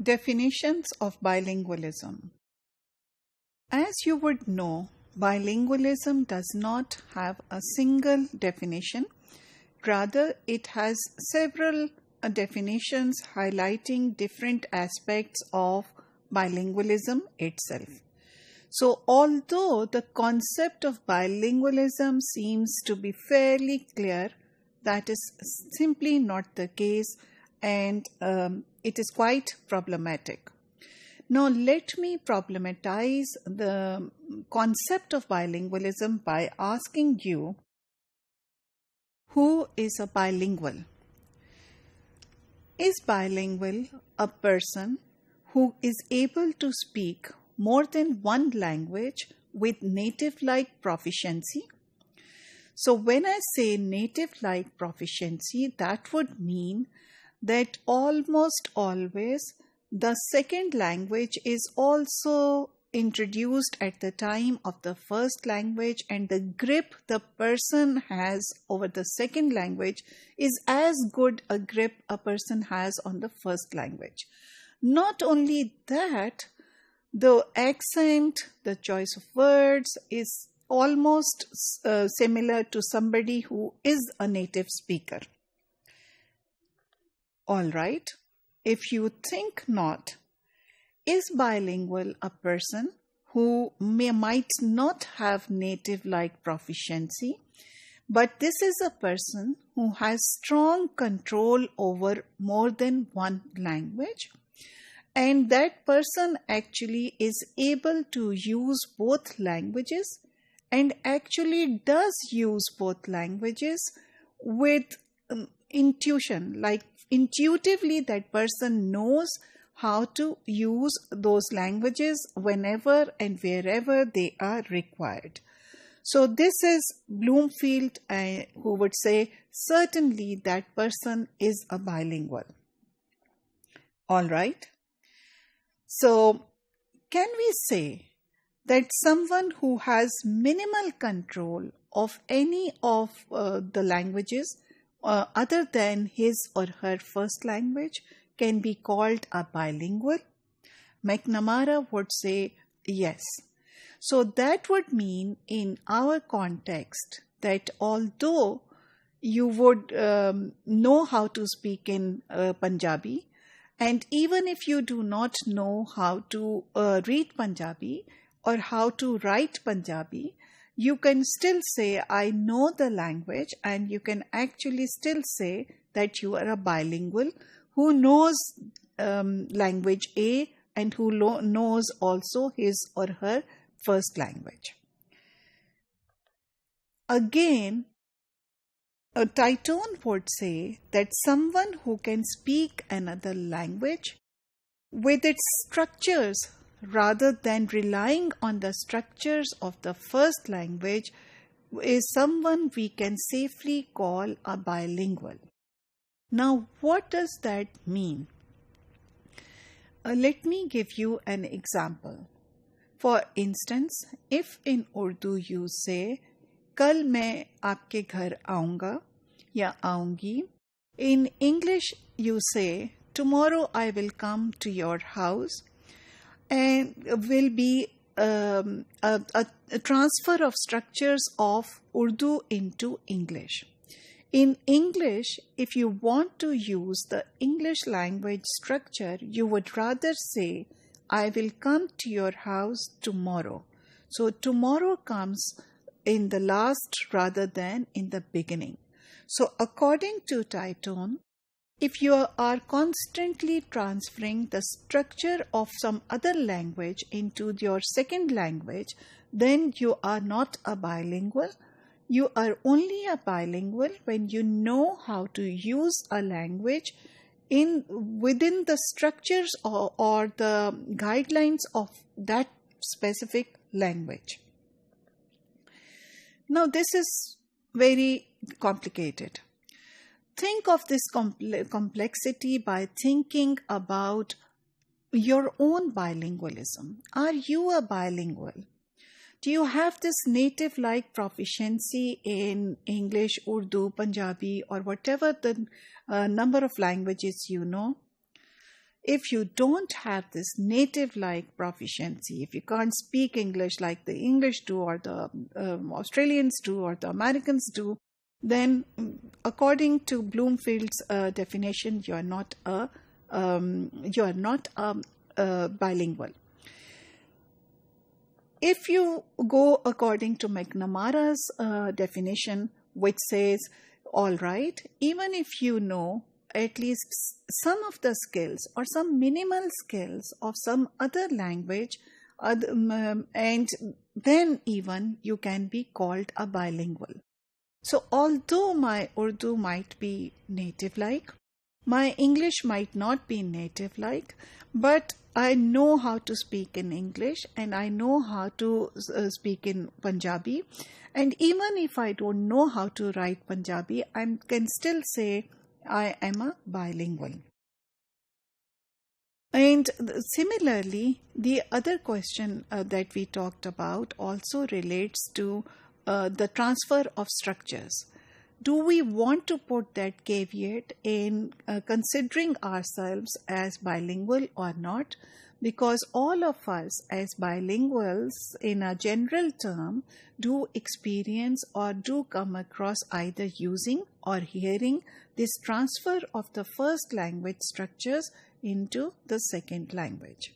Definitions of bilingualism. As you would know, bilingualism does not have a single definition. Rather, it has several definitions highlighting different aspects of bilingualism itself. So, although the concept of bilingualism seems to be fairly clear, that is simply not the case, and it is quite problematic. Now, let me problematize the concept of bilingualism by asking you, who is a bilingual? Is bilingual a person who is able to speak more than one language with native-like proficiency? So when I say native-like proficiency, that would mean that almost always the second language is also introduced at the time of the first language, and the grip the person has over the second language is as good a grip a person has on the first language. Not only that, the accent, the choice of words is almost similar to somebody who is a native speaker. All right, if you think not, is bilingual a person who might not have native-like proficiency, but this is a person who has strong control over more than one language, and that person actually is able to use both languages and actually does use both languages with intuition, like intuitively that person knows how to use those languages whenever and wherever they are required. So this is Bloomfield, who would say certainly that person is a bilingual. All right. So can we say that someone who has minimal control of any of the languages other than his or her first language can be called a bilingual? McNamara would say yes. So that would mean in our context that although you would know how to speak in Punjabi, and even if you do not know how to read Punjabi or how to write Punjabi, you can still say, I know the language, and you can actually still say that you are a bilingual who knows language A and who knows also his or her first language. Again, Titone would say that someone who can speak another language with its structures rather than relying on the structures of the first language is someone we can safely call a bilingual. Now, what does that mean? Let me give you an example. For instance, if in Urdu you say, कल मैं आपके घर आऊँगा या आऊँगी. In English you say, tomorrow I will come to your house, and will be a transfer of structures of Urdu into English. In English, if you want to use the English language structure, you would rather say, I will come to your house tomorrow. So tomorrow comes in the last rather than in the beginning. So according to Titone, if you are constantly transferring the structure of some other language into your second language, then you are not a bilingual. You are only a bilingual when you know how to use a language within the structures or the guidelines of that specific language. Now, this is very complicated. Think of this complexity by thinking about your own bilingualism. Are you a bilingual? Do you have this native-like proficiency in English, Urdu, Punjabi, or whatever the number of languages you know? if you don't have this native-like proficiency, if you can't speak English like the English do or the Australians do or the Americans do, then according to Bloomfield's definition, you are not a bilingual. If you go according to McNamara's definition, which says, all right, even if you know at least some of the skills or some minimal skills of some other language, and then even you can be called a bilingual. So although my Urdu might be native-like, my English might not be native-like, but I know how to speak in English and I know how to speak in Punjabi. And even if I don't know how to write Punjabi, I can still say I am a bilingual. And similarly, the other question that we talked about also relates to the transfer of structures. Do we want to put that caveat in considering ourselves as bilingual or not? Because all of us as bilinguals in a general term do experience or do come across either using or hearing this transfer of the first language structures into the second language.